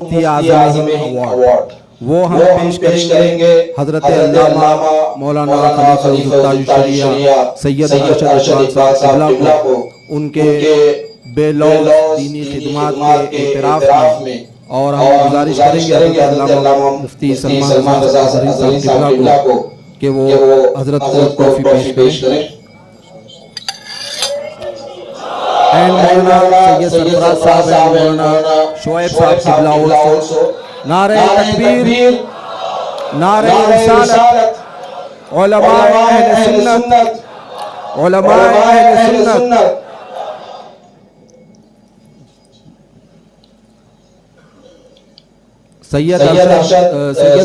مفتی اعظم award وہ ہم پیش کریں گے حضرت علامہ مولانا خلیفہ تاج الشریعہ سید ارشد اشفاق صاحب قبلہ کو ان کے بے لوث دینی خدمات کے اعتراف میں، اور ہم گزارش کریں گے حضرت علامہ مفتی سلمان رضا صاحب قبلہ کو کہ وہ حضرت کو ٹرافی پیش کریں۔ مولانا سید سرفراز صاحب، مولانا شعیب صاحب قبلہ also، نعرہ تکبیر، نعرہ رسالت، علماء اہل سنت، علماء اہل سنت۔ سید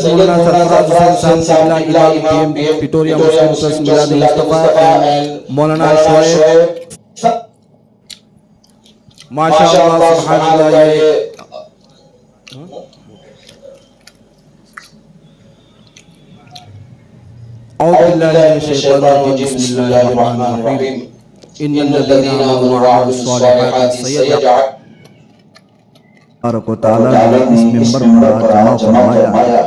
مولانا سرفراز حسین صاحب قبلہ امام پی ایم پٹوریا مسلم ٹرسٹ میلاد مصطفیٰ، مولانا شعیب، ماشاء اللہ سبحان اللہ۔ اعوذ باللہ من الشیطان الرجیم، بسم اللہ الرحمن الرحیم، ان الذین آمنوا وعملوا الصالحات سیجعل تبارک و تعالیٰ نے اس ممبر پر جمع فرمایا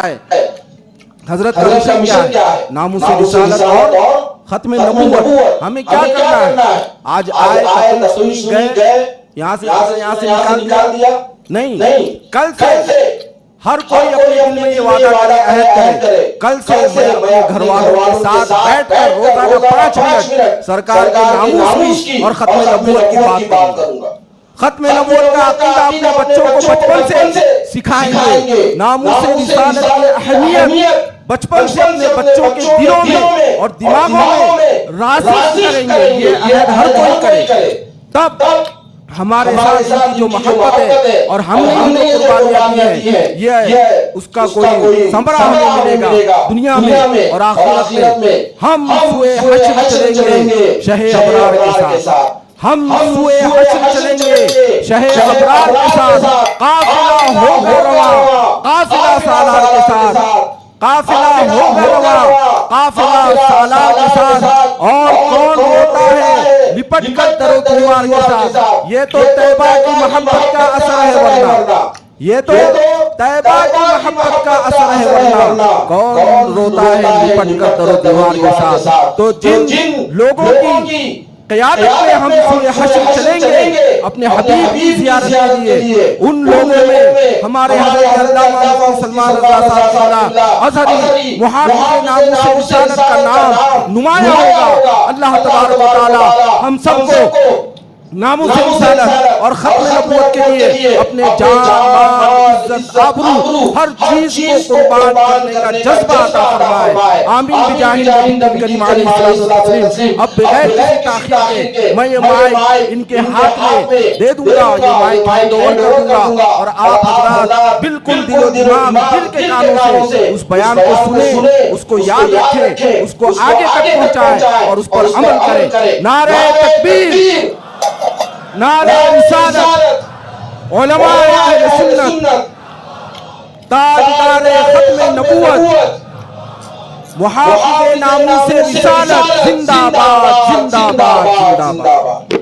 ہے۔ حضرت کا مشن کیا ہے؟ ناموس رسالت اور ختم نبوت۔ ہمیں کیا کرنا ہے؟ آج آئے تقریر گئے، یہاں سے نکال دیا نہیں، کل سے ہر کوئی اپنے دل میں یہ وعدہ کرے، عہد کرے، کل سے میں اپنے گھر والوں کے ساتھ بیٹھ کر روزانہ 5 منٹ سرکار کے ناموس کی اور ختم نبوت کی بات کروں گا۔ ختم نبوت کا عقیدہ اپنے بچوں کو بچپن سے سکھائیں گے، ناموس رسالت کی اہمیت بچپن سے اپنے بچوں کے دلوں میں اور دماغوں میں راسخ کریں گے، یہ عہد ہر کوئی کرے، تب ہمارے ساتھ ان کی جو محبت ہے اور ہم نے ان کو قربانیاں دی ہیں، یہ اس کا کوئی ثمرہ ہمیں ملے گا دنیا میں اور آخرت میں۔ ہم سوئے حشر چلیں گے شہ ابرار کے ساتھ، ہم سوئے حشر چلیں گے شہ ابرار کے ساتھ، قافلہ ہوگا رواں قافلہ سالار کے ساتھ، قافلہ ہوگا رواں قافلہ سالار کے ساتھ۔ اور کون ہوتا ہے لپٹ کر در و دیوار کے ساتھ؟ یہ تو طیبہ کی محبت کا اثر ہے ورنہ، یہ تو طیبہ کی محبت کا اثر ہے ورنہ کون روتا ہے لپٹ کر در و دیوار کے ساتھ؟ تو جن لوگوں کی قیادت میں ہم سوئے حشر چلیں گے اپنے حبیب کی زیارت کے لیے، ان لوگوں میں ہمارے حضرت علامہ سلمان رضا صاحب ازہری محافظ ناموس رسالت کا نام نمایاں ہوگا۔ اللہ تبارک و تعالی ہم سب کو ناموس رسالت اور ختم نبوت کے لیے اپنے جان، مال، عزت، آبرو، ہر چیز کو قربان کرنے کا جذبہ عطا فرمائے، آمین بجاہ نبی کریم علیہ الصلوۃ والتسلیم۔ اب بغیر کسی تاخیر کے میں یہ مائک ان کے ہاتھ میں دے دوں گا، یہ مائک ہینڈ اوور کر دوں گا، اور آپ حضرات بالکل دل و دماغ، دل کے کانوں سے اس بیان کو سنیں، اس کو یاد رکھیں، اس کو آگے تک پہنچائیں اور اس پر عمل کریں۔ نعرہ تکبیر، نعرہ رسالت، علماء اہل سنت، تاجدار ختم نبوت، محافظ ناموس رسالت، زندہ باد، زندہ باد، زندہ باد۔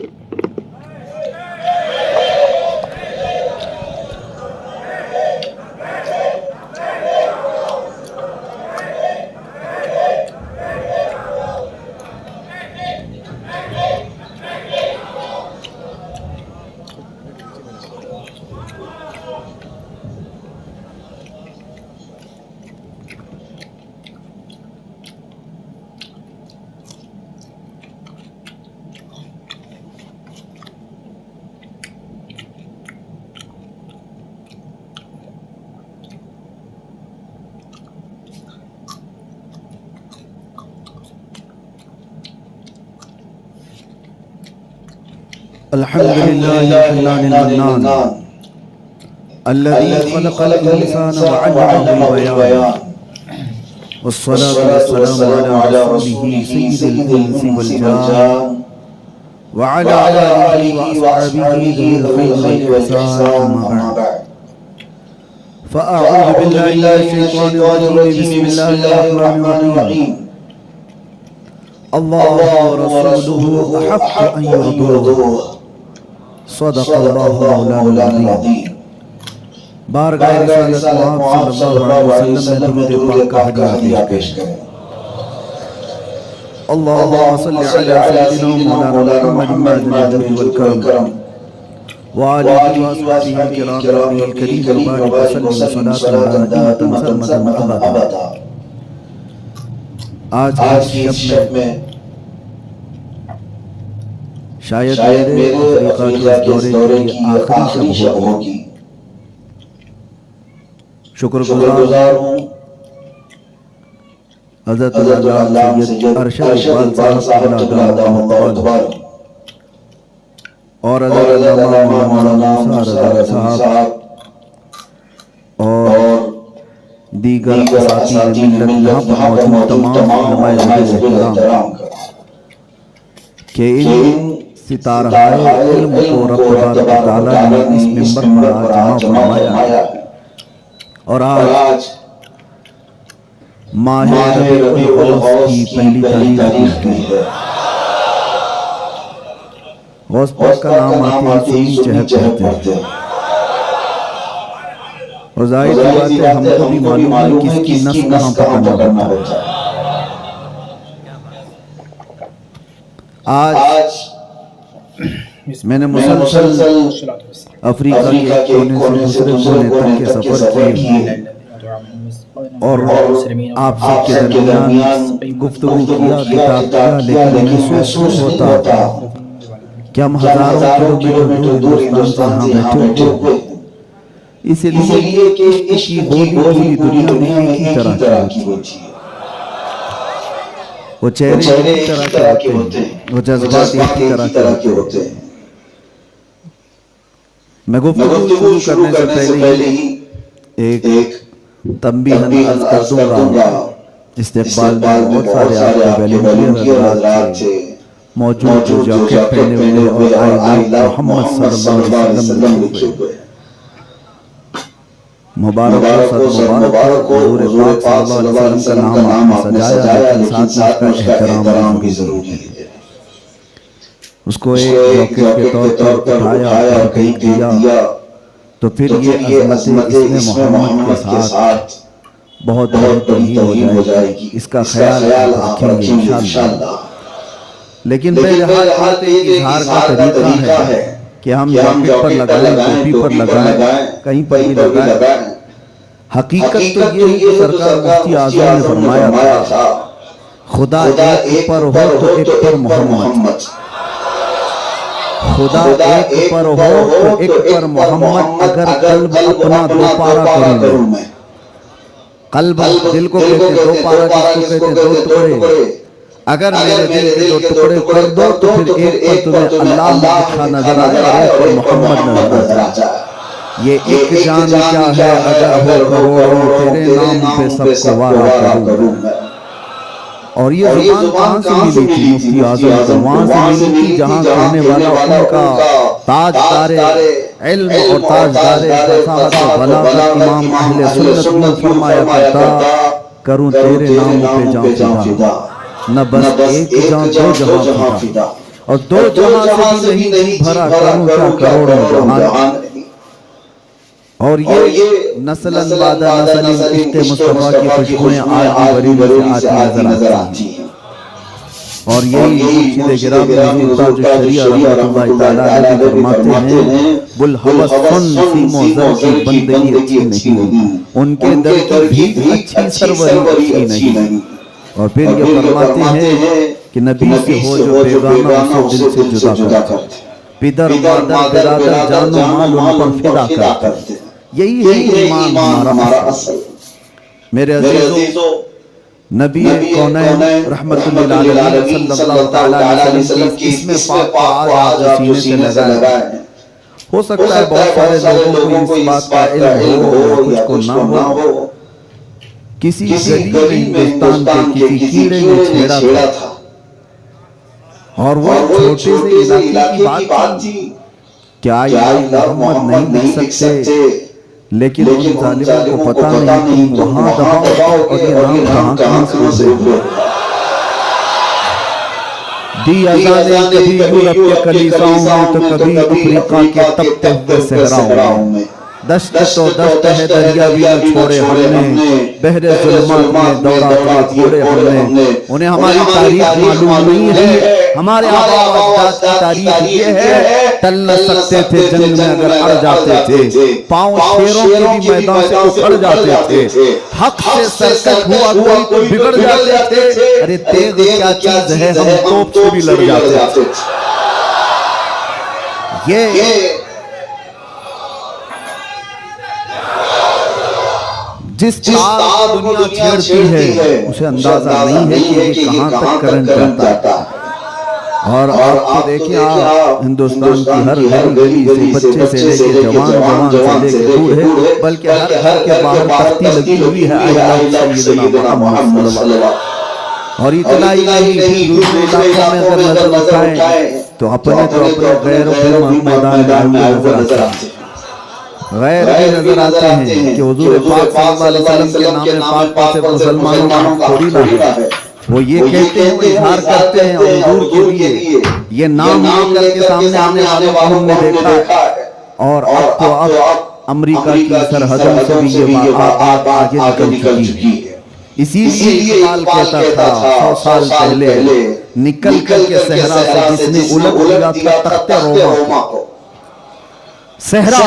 الحمد لله الحنان المنان الذي خلق الإنسان وعلمه البيان، والصلاة والسلام على رسوله سيد الإنس والجان وعلى آله وأصحابه ذوي الخير والإحسان، أما بعد، فأعوذ بالله من الشيطان الرجيم، بسم الله الرحمن الرحيم۔ الله ورسوله أحق أن يرضوه، صدق الله مولانا العظيم۔ بارگاہ رسالت محمد صلی اللہ علیہ وسلم میں درود پاک کا ہدیہ پیش کریں۔ اللہم صلی علی سیدنا مولانا محمد الجود والکرم وآلہ وصحبہ الکرام الکریم وبارک وسلم صلاة دائمۃ سرمدا ابدا۔ آج کی اس شب میں شاید میرے افریقہ کے اس دورے کی آخری شب ہوگی۔ شکر گزار ہوں حضرت اللہ سید ارشد اقبال صاحب اور حضرت مولانا موسیٰ صاحب اور دیگر اساتذہ ملت یہاں پر موجود تمام علماء کرام کہ ان ستارہ علم کو رب تبارک و تعالیٰ نے اس منبر پر آج جمع فرمایا اور آج ماہ ربیع الاول کی پہلی تاریخ کی ہے۔ غوث پاک کا نام آتے ہی سنی چہت پڑھتے ہیں اور ظاہر بات ہے ہم کو بھی معلوم ہے کس کی نس کہاں پکڑنا ہوتا ہے۔ آج میں نے مسلسل افریقہ کے کونے سے دوسرے کونے تک کے سفر کیے اور آپ سب کے درمیان گفتگو کیا، کتاب کیا، لیکن محسوس ہوتا کہ ہم ہزاروں کلومیٹر دور ہندوستان سے یہاں بیٹھے ہوئے اس لیے کہ اس کی بولی پوری دنیا میں ایک ہی طرح کی ہوتی ہے۔ وہ چہرے ایک طرح کے ہوتے ہیں، وہ جذبات ایک ہی طرح کے ہوتے ہیں۔ میں گفتگو شروع کرنے سے پہلے ہی ایک تنبیہ عرض کر دوں گا۔ استقبال میں بہت سارے آپ کے والدین حضرات سے موجود جو جاکٹ پہنے ہوئے اور آئی لو محمد صلی اللہ علیہ وسلم لکھے ہوئے مبارک ہو حضور پاک صلی اللہ علیہ وسلم کا نام آپ نے سجایا لیکن ساتھ میں اس کا احترام بھی ضروری ہے۔ اس کو ایک جاکٹ کے طور پر اٹھایا اور کہیں دیا تو پھر یہ عظمت اس میں محمد کے ساتھ بہت بڑی ہو جائے گی، اس کا خیال رکھیں گے انشاءاللہ۔ لیکن بہرحال بات اظہار کا طریقہ ہے کہ ہم جاکٹ پر لگائیں، ٹوپی پر لگائیں، کہیں پر بھی لگائیں۔ حقیقت تو یہ ہے کہ سرکار مفتی اعظم نے فرمایا تھا خدا ایک پر ہو تو ایک پر محمد، خدا ایک پر ہو تو ایک پر محمد، اگر قلب اپنا دو پارہ کروں میں، قلب دل کو کہتے ہیں دو پارہ، جس کو کہتے ہیں دو ٹکڑے، اگر میرے دل کے دو ٹکڑے کر دو تو پھر ایک پر تمہیں اللہ لکھا نظر آئے اور ایک پر محمد نظر آ جائے۔ یہ ایک جان کیا ہے اگر ہو کروڑوں، تیرے نام پہ سب کو وعدہ کروں میں۔ اور یہ زبان کہاں سے ملی تھی مفتی اعظم کو؟ وہاں سے ملی تھی جہاں کہنے والا ان کا تاجدار علم اور تاجدار فصاحت و بلاغت امام اہل سنت نے فرمایا کرتا کروں تیرے نام پہ جان فدا، نہ بس ایک جان دو جہاں فدا، اور دو جہاں سے بھی نہیں بھرا کروں کیا کروڑوں جہان۔ اور یہ نسلاً بعد نسل عشق مصطفیٰ کی خوشبوئیں آج بھی بریلی سے آتی نظر آتی ہیں۔ اور یہی مرشد گرامی حضور تاج الشریعہ رحمۃ اللہ تعالیٰ علیہ فرماتے ہیں بلحوث سن سیم و زر کی بندگی اچھی نہیں، ان کے در کی بھی اچھی سروری اچھی نہیں۔ اور پھر یہ فرماتے ہیں کہ نبی سے ہو جو بیگانہ اسے دل سے جدا کرتے، پدر مادر برادر جان و مال ان پر فدا کرتے۔ یہی ہے ایمان ہمارا اصل۔ میرے عزیزو، نبی کونین رحمت اللہ علیہ صلی اللہ علیہ وسلم کی اس میں پاک آج سینے سے لگائے ہیں۔ ہو سکتا ہے بہت سارے لوگوں کو اس بات کا علم ہو یا کچھ کو نہ ہو، کسی گلی میں ہندوستان کے کسی کیڑے نے چھیڑا تھا اور وہ چھوٹے سے علاقے کی بات تھی، کیا یہ محمد نہیں لکھ سکتے؟ لیکن ان ظالموں کو پتہ نہیں کہ وہاں دباؤ اور یہ نام کہاں سے ہوئے۔ دی اذانیں کبھی یورپ کے کلیساؤں میں تو کبھی افریقہ کے تپتے ہوئے صحراؤں میں، دشت تو دشت ہے دریا بھی نہ چھوڑے ہم نے، بحر ظلمات میں دورہ تو چھوڑے ہم نے. انہیں ہماری تاریخ معلوم نہیں ہے، ہمارے آبا و اجداد کی تاریخ یہ ہے ٹل نہ سکتے تھے جنگ میں اگر اڑ جاتے تھے، پاؤں شیروں کے بھی میدان سے اکھڑ جاتے تھے، حق سے سرکش ہوا کوئی تو بگڑ جاتے تھے، ارے تیغ کیا چیز ہے ہم توپ سے بھی لڑ جاتے تھے. یہ جس تار دنیا چھیڑتی ہے اسے اندازہ نہیں ہے کہ یہ کہاں تک کرنٹ جاتا ہے. اور آپ کو دیکھیں ہندوستان کی ہر گلی سے بچے سے لے کے جوان سے لے کے بوڑھے، بلکہ ہر گھر کے باہر تختی لگی ہوئی ہے I love سیدنا محمد صلی اللہ علیہ وسلم. اور اتنا ہی نہیں، دوسرے علاقوں میں اگر نظر اٹھائیں تو اپنے غیروں کے میدان میں نظر آتے ہیں، غیر بھی نظر آتے ہیں کہ حضور پاک صلی اللہ علیہ وسلم کے نام پاک سے مسلمانوں کا تھوڑی نہ ہے. وہ یہ کہتے ہیں، وہ اظہار کرتے ہیں حضور کے لیے یہ نام لے کر کے سامنے آنے والوں کو ہم نے دیکھا ہے. اور اب تو امریکہ کی سرحدوں سے بھی یہ بات آگے نکل چکی ہے. اسی لیے اقبال کہتا تھا 100 سال پہلے، نکل کر کے صحرا سے جس نے الٹ دیا تھا تخت روما کو. صحرا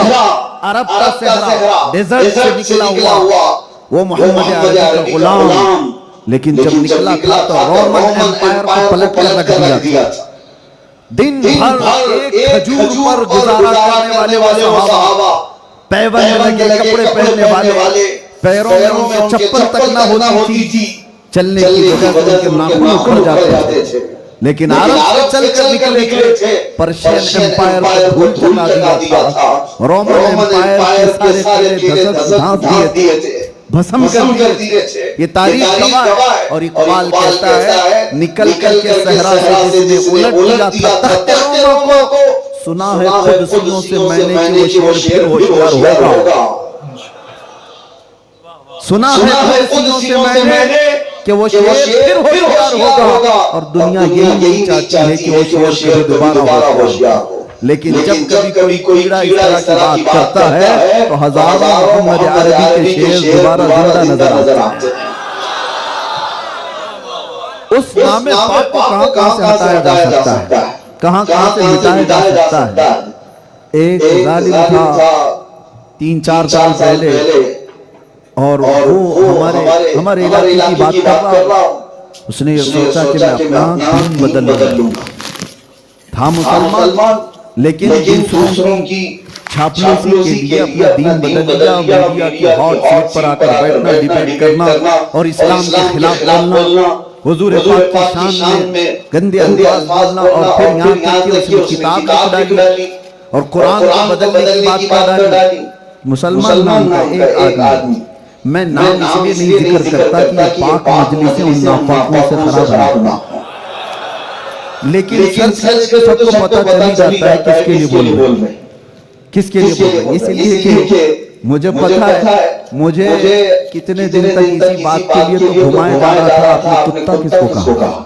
عرب کا صحرا، ڈیزرٹ سے نکلا ہوا وہ محمد عربی کا غلام، لیکن جب نکلا تھا تو رومن ایمپائر کو پلٹ کر رکھ دیا تھا. دن بھر ایک کھجور پر گزارا کرنے والے وہ صحابہ، پیوند لگے کپڑے پہننے والے، پیروں میں چپل تک نہ ہوتی تھی، چلنے کی وجہ سے ان کے ناخن اکھڑ جاتے تھے. لیکن عرب سے چل کر نکلے تھے، پرشین ایمپائر کو دھول چلا دیا تھا، رومن ایمپائر کے سارے قلعے دھانس دیے تھے، بھسم کر دیے تھے. یہ تاریخ گواہ ہے. اور اقبال کہتا ہے نکل کر کے صحرا سے جس نے الٹ دیا تھا تخت روما کو، سنا ہے خود سنوں سے میں نے کہ وہ شیر پھر ہوشیار ہوگا. سنا ہے خود سنوں سے میں نے کہ وہ شیر پھر ہوشیار ہوگا. اور دنیا یہی نہیں چاہتی ہے کہ وہ شیر کبھی دوبارہ ہوشیار ہو. لیکن جب کبھی کوئی کیڑا اس طرح کی بات کرتا ہے تو ہزاروں محمد عربی کے شیر دوبارہ زندہ نظر آتے ہیں. اس نام پاک کو کہاں سے ہٹایا جا سکتا ہے، کہاں سے مٹایا جا سکتا ہے. ایک ظالم تھا 3-4 سال پہلے، اور وہ ہمارے علاقے کی بات کر رہا ہوں. اس نے یہ سوچا کہ میں اپنا دین بدل لوں گا. تھا مسلمان لیکن دوسروں کی چھاپلوسی کے لیے اپنا دین بدل لیا. میڈیا کی ہاٹ سیٹ پر آ کر بیٹھنا، ڈیبیٹ کرنا اور اسلام کے خلاف بولنا، حضور پاک کی شان میں گندے الفاظ بولنا، اور پھر یہاں تک کہ اس نے کتاب لکھ ڈالی اور قرآن کو بدلنے کی بات کر ڈالی. مسلمان نام کا ایک آدمی، میں نام اس لیے نہیں ذکر کرتا کہ یہ پاک مجلسیں ان ناپاکوں سے خراب نہ ہوں، لیکن سچ کے سب کو پتہ چل ہی جاتا ہے کس کے لیے بول رہے ہیں، کس کے لیے بول رہے ہیں. اس لیے کہ مجھے پتہ ہے مجھے کتنے دن تک اسی بات کے لیے تو گھمایا جا رہا تھا آپ نے کتا کس کو کہا.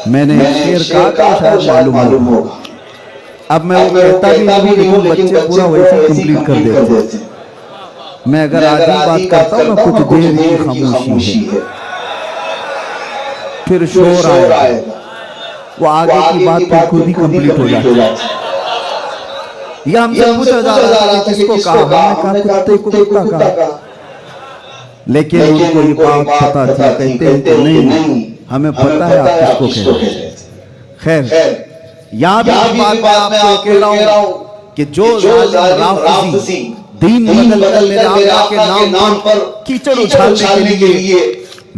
میں نے شیر کہا کہ شاید معلوم ہوگا. اب میں وہ کہتا بھی نہیں لیکن بچے پورا ویسے کمپلیٹ کر دیتے. میں اگر آدھی بات کرتا ہوں نا کچھ دیر کی خاموشی ہے، پھر شور آئے گا، وہ آگے کی بات پر خود ہی کمپلیٹ ہو جاتی ہے. یہ ہم سے پوچھا جا رہا تھا کہ کس کو کہا، ہم نے کہا کتے کو کتا کہا، لیکن ان کو یہ بات پتا تھی. کہتے ہیں کہ نہیں ہمیں پتا ہے آپ کس کو کہتے ہیں. خیر یہاں بھی بات میں آپ کو کہہ رہا ہوں کہ جو ظالم رافضی دین بدل کر میرے آقا کے نام پر کیچڑ اچھالنے کے لیے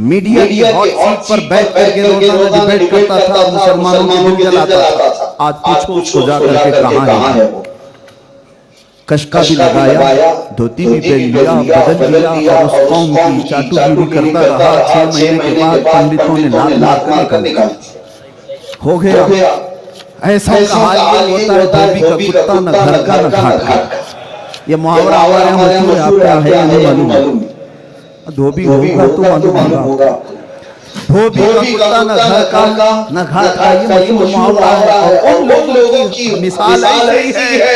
میڈیا کی ہاٹ سیٹ پر بیٹھ کر کے روزانہ ڈیبیٹ کرتا تھا، مسلمانوں کے دل جلاتا تھا، آج پوچھو اس کو جا کر کے کہاں ہے وہ. کشکا بھی لگایا، دھوتی بھی پہن لیا، بدل لیا، اور اس قوم کی چاٹو گیری کرتا رہا. 6 مہینے کے بعد پنڈتوں نے لال مار کر نکالی. ہو گیا ایسا حال یہ ہوتا ہے دھوبی کا کتا نہ گھر کا نہ گھاٹ کا. یہ محاورہ ہمارے یہاں مشہور ہے، آپ کا ہے یا نہیں معلوم. دھوبی ہوگا تو معلوم ہوگا. دھوبی کا کتا نہ گھر کا نہ گھاٹ کا، یہ مشہور محاورہ ہے. اور ان لوگوں کی مثال ایسی ہے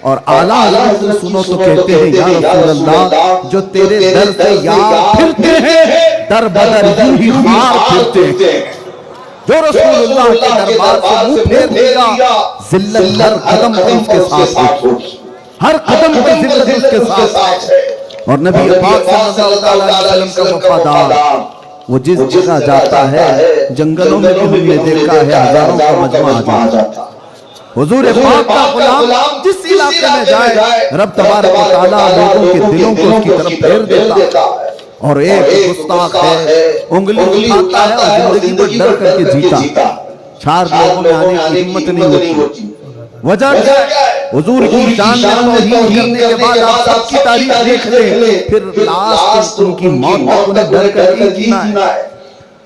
اور اعلیٰ حضرت سے سنو تو کہتے ہیں یا رسول اللہ جو تیرے در سے یار پھرتے ہیں در بدر یوں ہی خار پھرتے ہیں. جو رسول اللہ کے دربار سے منہ پھیر لیا ذلت ہر قدم پر اس کے ساتھ ہوگی, ہر قدم پر ذلت اس کے ساتھ ہے. اور نبی پاک صلی اللہ علیہ وسلم کا وفادار وہ جس جگہ جاتا ہے جنگلوں میں بھی ہم نے دیکھا ہے ہزاروں کا مجمع آ جاتا. حضور پاک کا غلام جس علاقے میں جائے رب تبارک و تعالیٰ لوگوں کے دلوں کو اس کی طرف پھیر دیتا ہے. اور ایک گستاخ ہے انگلی اٹھاتا ہے اور زندگی میں ڈر کر کے جیتا, چار لوگوں میں آنے کی ہمت نہیں ہوتی. وجہ کیا ہے؟ حضور کی شان میں توہین کرنے کے بعد آپ سب کی تاریخ دیکھ لیں, پھر لاسٹ ان کی موت تک انہیں ڈر کر کے جینا ہے,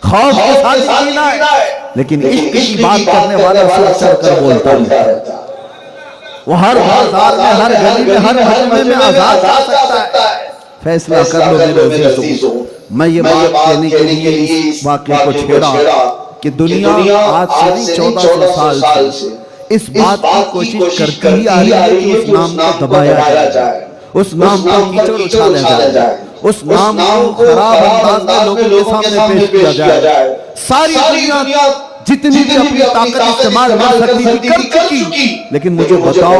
خوف کے ساتھ جینا ہے. لیکن عشق کی بات کرنے والا سر چڑھ کر بولتا ہے. وہ ہر بازار میں, ہر گلی میں, ہر محلے میں آزاد جا سکتا ہے. فیصلہ کر لو میرے عزیزو. میں یہ بات کہنے کے لیے اس واقعے کو چھیڑا کہ دنیا آج سے نہیں 1400 سال سے اس بات کی کوشش کرتی ہی آ رہی ہے کہ اس نام کو دبایا جائے, اس نام کو کیچڑ اچھالا جائے, اس نام کو خراب انداز میں لوگوں کے سامنے پیش کیا جائے. ساری دنیا جتنی بھی اپنی طاقت استعمال کر سکتی تھی کر چکی. لیکن مجھے بتاؤ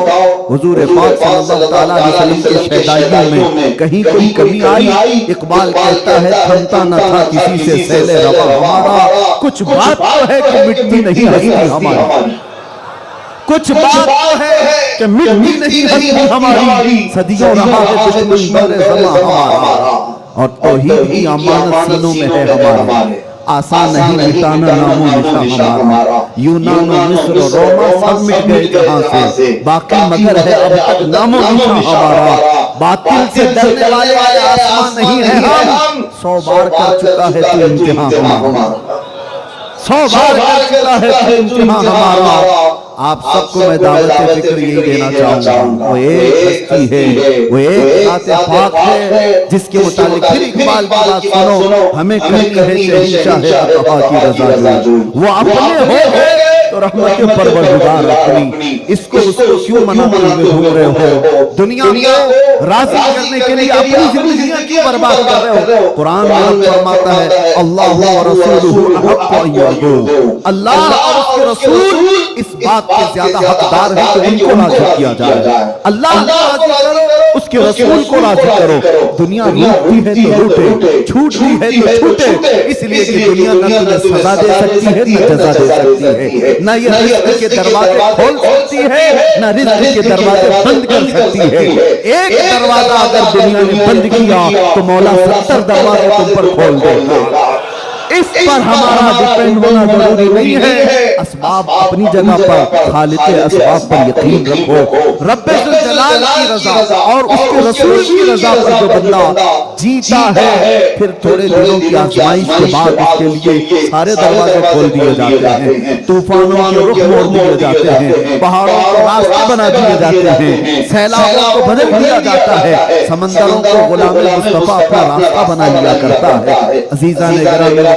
حضور پاک صلی اللہ علیہ وسلم کے شہدائیوں میں کہیں کوئی کمی آئی؟ اقبال کہتا ہے تھمتا نہ تھا کسی سے سیل روا ہمارا, کچھ بات تو ہے کہ مٹتی نہیں ہستی ہماری, کچھ بات تو ہے کہ مٹتی نہیں ہستی ہماری, صدیوں رہا ہے دشمن دور زماں ہمارا, اور توحید کی امانت سینوں میں ہے ہمارے. آسان نہیں مٹانا نام و نشان ہمارا, یونان و مصر و روما سب مٹ گئے جہاں سے, باقی مگر ہے اب تک نام و نشان ہمارا. باطل سے ڈرنے والے آسمان نہیں ہے ہم, 100 بار کر چکا ہے تو امتحان ہمارا, 100 بار کر چکا ہے تو امتحان ہمارا. آپ سب کو میں دعوت فکر یہی دینا چاہوں گا. وہ ایک ہستی ہے, وہ ایک ذات پاک ہے جس کے متعلق پھر اقبال کی بات سنو, ہمیں کرنی ہے شہنشاہ عطا کی رضا جو. وہ اپنے ہو گئے تو رحمت پروردگار اپنی, اس کو کیوں مناتے ہوئے گھوم رہے ہو؟ دنیا کو راضی کرنے کے لیے اپنی زندگیاں کیوں برباد کر رہے ہو؟ قرآن میں فرماتا ہے اللہ و رسولہ احق ان یرضوا, اللہ اور اس کے رسول اس بات کے زیادہ حقدار ہے کہ ان کو راضی کیا جائے. اللہ کو راضی کرو, اس کے رسول کو راضی کرو. دنیا لوٹتی ہے تو لوٹے, چھوٹتی ہے تو چھوٹے, اس لیے کہ دنیا نہ تمہیں سزا دے سکتی ہے نہ جزا دے سکتی ہے, نہ یہ رزق کے دروازے کھول سکتی ہے نہ رزق کے دروازے بند کر سکتی ہے. ایک دروازہ اگر دنیا نے بند کیا تو مولا 70 دروازے تم پر کھول دے گا. اس پر ہمارا ڈیپینڈ ہونا ضروری نہیں ہے. اسباب اپنی جگہ پر, خالق اسباب پر یقین رکھو. رب ذوالجلال کی رضا اور اس کے رسول کی رضا پر جو بندہ جیتا ہے پھر تھوڑے دنوں کی آزمائش کے بعد اس کے لیے سارے دروازے کھول دیے جاتے ہیں, طوفانوں کے رخ موڑ دیے جاتے ہیں, پہاڑوں کو راستے بنا دیے جاتے ہیں, سیلابوں کو بدل دیا جاتا ہے, سمندروں کو غلام مصطفیٰ اپنا راستہ بنا لیا کرتا ہے. عزیزان گرامی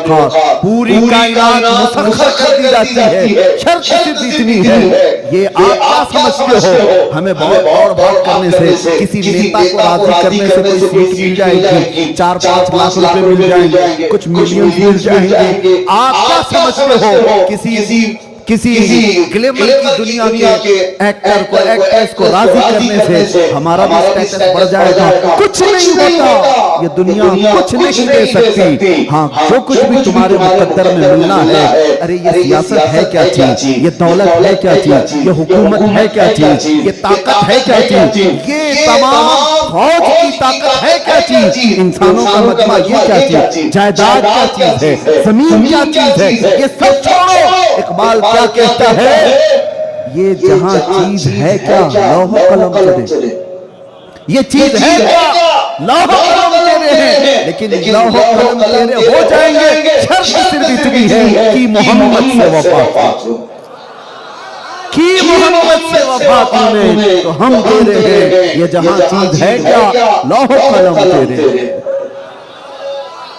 پوری کائنات مسخر کر دی جاتی ہے, شرط صرف اتنی ہے یہ آپ کیا سمجھتے ہو ہمیں بہت اور بات کرنے سے, کسی نیتا کو راضی کرنے سے کوئی سیٹ مل جائے گی, 4-5 لاکھ روپے مل جائیں گے, کچھ ملین مل جائیں گے. آپ کیا سمجھتے ہو کسی گلیمر کی دنیا کے ایکٹر کو, ایکٹریس کو راضی کرنے سے ہمارا بھی سٹیٹس بڑھ جائے گا؟ کچھ نہیں ہوتا, یہ دنیا کچھ نہیں دے سکتی. ہاں جو کچھ بھی تمہارے مقدر میں ملنا ہے, ارے یہ سیاست ہے کیا چیز, یہ دولت ہے کیا چیز, یہ حکومت ہے کیا چیز, یہ طاقت ہے کیا چیز, یہ تمام فوج کی طاقت ہے کیا چیز, انسانوں کا مجمع یہ کیا چیز, جائیداد کیا چیز ہے, زمین کیا چیز ہے, یہ سب چھوڑو. اقبال کیا کہتا ہے, یہ جہاں چیز ہے کیا لوح قلم تیرے, یہ چیز ہے کیا لوح قلم تیرے ہیں, لیکن لوح قلم تیرے ہو جائیں گے شرط صرف اتنی ہے کہ محمد سے وفا کی, محمد سے وفا تمہیں تو ہم تیرے ہیں. یہ جہاں چیز ہے کیا لوح قلم تیرے.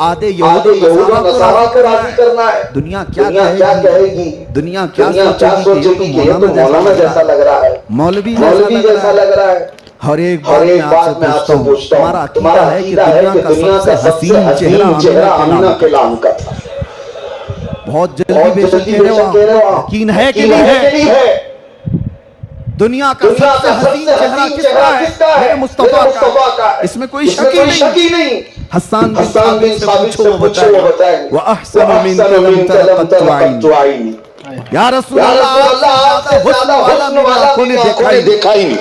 آدھے یہود و نصارہ کو راضی کرنا ہے. دنیا کیا کہے گی؟ دنیا کیا سوچے گی کہ یہ تو مولانا جیسا لگ رہا ہے, مولوی جیسا لگ رہا ہے. اور ایک بات میں آپ سے پوچھتا ہوں, تمہارا عقیدہ ہے کہ دنیا کا سب سے حسین چہرہ آمینہ کے نام کا تھا. بہت جلدی بے شک کہہ رہے ہو, یقین ہے کہ نہیں ہے؟ دنیا کا سب سے حسین چہرہ کس کا ہے؟ میرے مصطفیٰ کا. اس میں کوئی شک ہی نہیں. حسان بن ثابت سے پوچھو وہ بتائیں. وَأَحْسَنُ مِنْكَ لَمْ تَرَ قَطُّ عَيْنِي. یا رسول اللہ, آپ سے زیادہ حسن والا آنکھوں نے دیکھا ہی نہیں.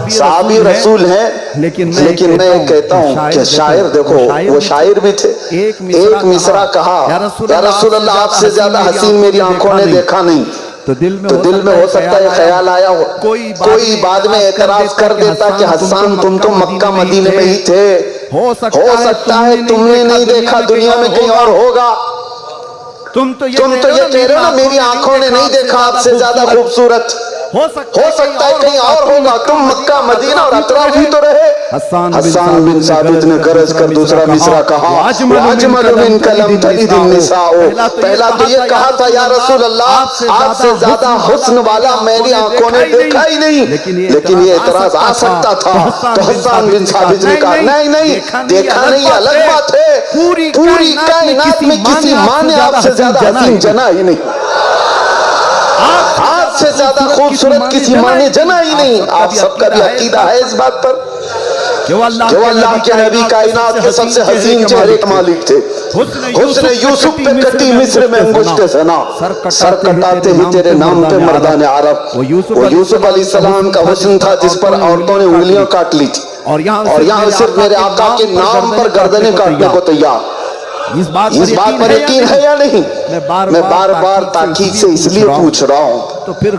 صحابی رسول ہیں, لیکن میں کہتا ہوں کہ شاعر دیکھو, وہ شاعر بھی تھے. ایک مصرع کہا, یا رسول اللہ آپ سے زیادہ حسین میری آنکھوں نے دیکھا نہیں. تو دل میں ہو سکتا ہے خیال آیا ہو, کوئی بعد میں اعتراض کر دیتا کہ حسان تم تو مکہ مدینے میں ہی تھے, ہو سکتا ہے تم نے نہیں دیکھا, دنیا میں کہیں اور ہوگا. تم تو یہ کہہ رہے ہو نا میری آنکھوں نے نہیں دیکھا آپ سے زیادہ خوبصورت, ہو سکتا ہے کہیں اور ہوگا. تم مکہ مدینہ اور اطراف ہی تو رہے. حسان بن ثابت نے گرج کر دوسرا مصرع کہا, وَأَجْمَلُ مِنْكَ لَمْ تَلِدِ النِّسَاءُ. پہلا تو یہ کہا تھا یا رسول اللہ آپ سے زیادہ حسن والا میری آنکھوں نے دیکھا ہی نہیں, لیکن یہ اعتراض آ سکتا تھا. تو حسان بن ثابت نے کہا نہیں, دیکھا نہیں الگ بات ہے, پوری کائنات میں کسی ماں نے آپ سے زیادہ حسین جنا ہی نہیں, آپ سے زیادہ خوبصورت کسی ماں نے جنا ہی نہیں. آپ سب کا بھی عقیدہ ہے اس بات پر کہ وہ اللہ کے نبی کائنات کے سب سے حسین چہرے کے مالک تھے. حسن یوسف پہ کٹی مصر میں انگشت سنا, سر کٹاتے ہی تیرے نام پہ مردان عرب. وہ یوسف علیہ السلام کا حسن تھا جس پر عورتوں نے انگلیاں کاٹ لی تھی, اور یہاں صرف میرے آقا کے نام پر گردنیں کاٹنے کو تیار. اس بات پر یقین ہے یا نہیں؟ میں بار بار تاکید سے اس لیے پوچھ رہا ہوں, تو پھر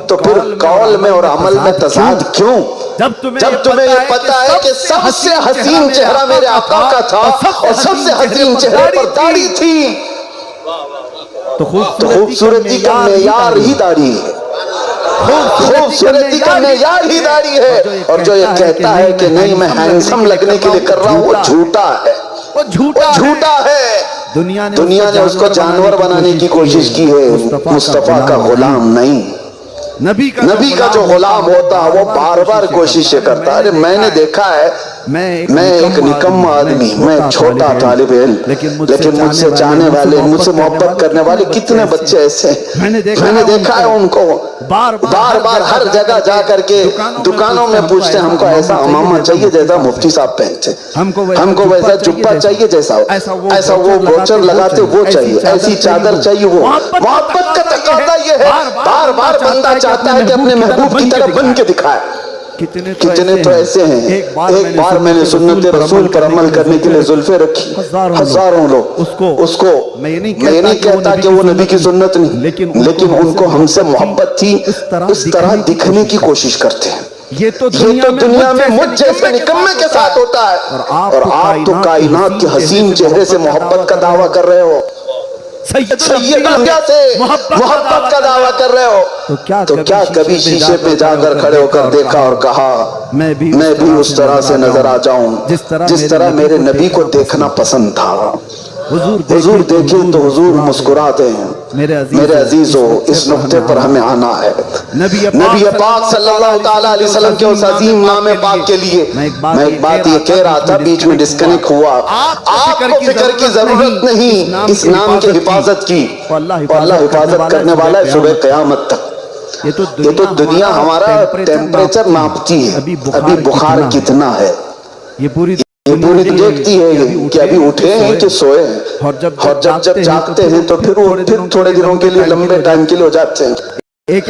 قول میں اور عمل میں تضاد کیوں؟ جب تمہیں یہ پتا ہے کہ سب سے حسین چہرہ میرے آقا کا تھا اور سب سے حسین چہرے پر داڑھی تھی, تو خوبصورتی کا معیار ہی داڑھی ہے. خوبصورتی کا معیار ہی داڑھی ہے. اور جو یہ کہتا ہے کہ نہیں میں ہینڈسم لگنے کے لیے کر رہا ہوں, وہ جھوٹا ہے, وہ جھوٹا ہے. دنیا نے اس کو جانور بنانے کی کوشش کی ہے, مصطفیٰ کا غلام نہیں. نبی کا جو غلام ہوتا ہے وہ بار بار کوششیں کرتا ہے. میں نے دیکھا ہے, میں ایک نکما آدمی, میں چھوٹا طالب علم, لیکن مجھ سے چاہنے والے, مجھ سے محبت کرنے والے کتنے بچے ایسے ہیں. میں نے دیکھا ہے ان کو بار بار ہر جگہ جا کر کے دکانوں میں پوچھتے ہیں ہم کو ایسا امامہ چاہیے جیسا مفتی صاحب پہنتے, ہم کو ویسا جبہ چاہیے جیسا, ایسا وہ بروچر لگاتے وہ چاہیے, ایسی چادر چاہیے. وہ محبت کا تقاضا یہ ہے, بار بار بندہ چاہتا ہے کہ اپنے محبوب کی طرح بن کے دکھائے. کتنے تو ایسے ہیں, ایک بار میں نے سنت رسول پر عمل کرنے کے لیے زلفیں رکھی, ہزاروں لوگ. اس کو میں یہ نہیں کہتا کہ وہ نبی کی سنت نہیں, لیکن ان کو ہم سے محبت تھی, اس طرح دکھنے کی کوشش کرتے ہیں. یہ تو دنیا میں مجھ جیسے نکمے کے ساتھ ہوتا ہے, اور آپ تو کائنات کے حسین چہرے سے محبت کا دعویٰ کر رہے ہو, سید الانبیاء سے محبت کا دعویٰ کر رہے ہو. تو کیا کبھی شیشے پہ جا کر کھڑے ہو کر دیکھا اور کہا میں بھی اس طرح سے نظر آ جاؤں جس طرح میرے نبی کو دیکھنا پسند تھا؟ حضور دیکھیں تو حضور مسکراتے ہیں. میرے عزیزو, اس نقطے پر ہمیں آنا ہے. نبی پاک صلی اللہ تعالیٰ علیہ وسلم کے اس عظیم نام پاک کے لیے میں ایک بات یہ کہہ رہا تھا, بیچ میں ڈسکنیکٹ ہوا. آپ کو فکر کی ضرورت نہیں اس نام کی حفاظت کی, اللہ حفاظت کرنے والا ہے صبح قیامت تک. یہ تو دنیا ہمارا ٹیمپریچر ناپتی ہے, ابھی بخار کتنا ہے یہ پوری دیکھتی ہے کہ ابھی اٹھے ہیں کہ سوئے ہیں, اور جب جاگتے ہیں تو پھر تھوڑے دنوں کے لیے, لمبے ٹائم کے لیے ہو جاتے ہیں. ایک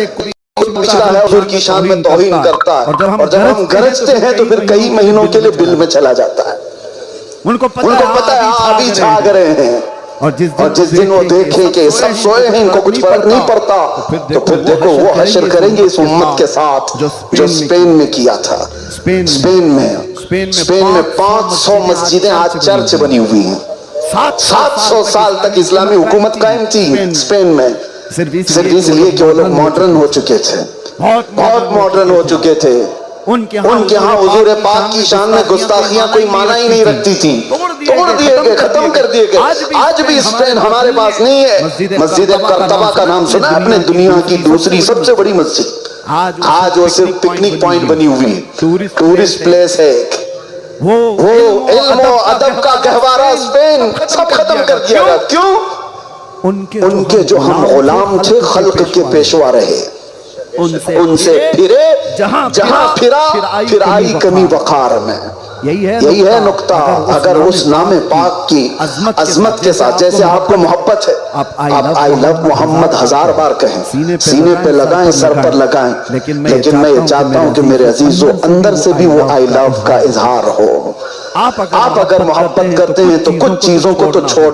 پچھلا ہے حضور کی شان میں توہین کرتا ہے, اور جب ہم گرجتے ہیں تو پھر کئی مہینوں کے لیے دل میں چلا جاتا ہے. ان کو پتا ہے ابھی جاگ رہے ہیں, اور جس دن وہ دیکھیں کہ سب سوئے ہیں, ان کو کچھ فرق نہیں پڑتا, تو پھر دیکھو وہ حشر کریں گے اس امت کے ساتھ جو اسپین میں کیا تھا. اسپین میں 500 مسجدیں آج چرچ بنی ہوئی ہیں. 700 سال تک اسلامی حکومت قائم تھی اسپین میں, صرف اس لیے کہ وہ لوگ ماڈرن ہو چکے تھے, بہت ماڈرن ہو چکے تھے. ان کے ہاں حضور پاک کی شان میں گستاخیاں کوئی معنی ہی نہیں رکھتی تھی. توڑ دیے گئے, ختم کر دیے گئے. آج بھی اسپین ہمارے پاس نہیں ہے. مسجد قرطبہ کا نام سنا ہے آپ نے؟ دنیا کی دوسری سب سے بڑی مسجد. آج وہ صرف پکنک پوائنٹ بنی ہوئی ہے, ٹورسٹ پلیس ہے. وہ علم و ادب کا گہوارہ اسپین سب ختم کر دیا گیا. کیوں؟ ان کے جو ہم غلام تھے خلق کے پیشوا رہے, ان سے پھرے, جہاں پھرا پھر آئی کمی وقار میں. یہی ہے نقطہ. اگر اس نام پاک کی عظمت کے ساتھ, جیسے آپ کو محبت ہے, آپ آئی لو محمد 1000 بار کہیں, سینے پہ لگائیں, سر پر لگائیں, لیکن میں یہ چاہتا ہوں کہ میرے عزیزو اندر سے بھی وہ آئی لو کا اظہار ہو. آپ اگر محبت کرتے ہیں تو کچھ چیزوں کو تو چھوڑنا